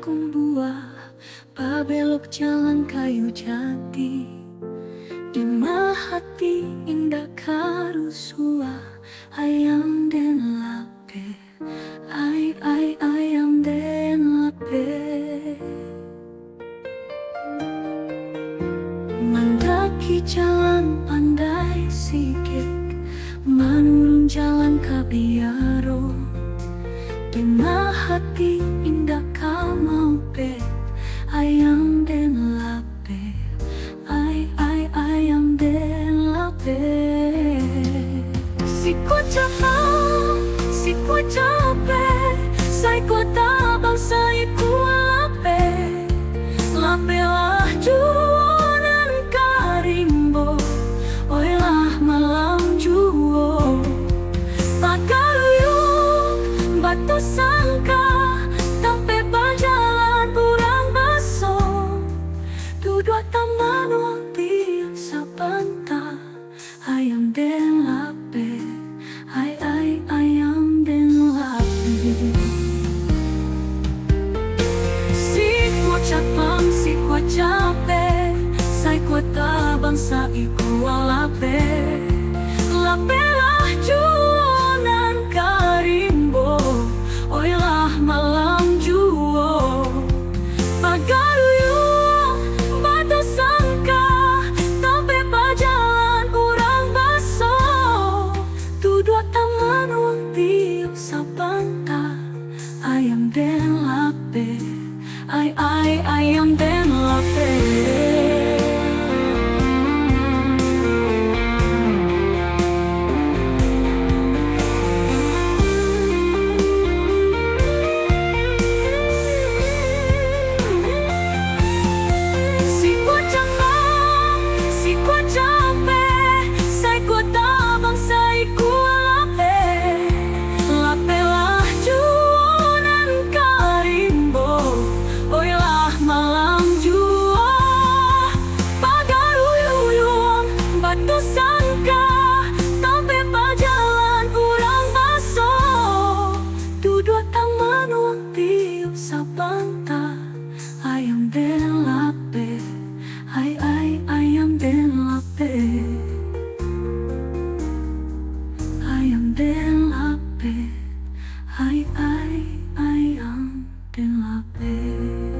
Bakung buah, babelok jalan kayu jati. Di hati indah karusua, ayam den lape, ayam den lape. Mendaki jalan pandai sikit, menurun jalan kabiaro. Di hati indah kamau pe, ayam den lape, ayam den lape. Si ku capek, sai kota bangsa iku lape, lape lah jualan karimbo, oi lah malam juo. Pagaluyung batu sangka, tampe berjalan urang baso. Dua taman waktu sabanta, ayam den lape, ayam den lape. Si ku capek, sai kota bangsa iku lape, lape lah jualan karimbo, oi lah malam juo. Pagaluyung batu sangka, tampe berjalan urang baso. Dua taman wang tiup sabanta, ayam den lape, ayam den lape. Si ku capek, sai kota bangsa iku lape, lape lah jualan karimbo, oi lah malam juo. Pagaluyung batu sangka, tampe berjalan urang baso. Dua taman wang tiup sabanta, ayam den lape, ayam den lape, ayam den lape, ayam den lape.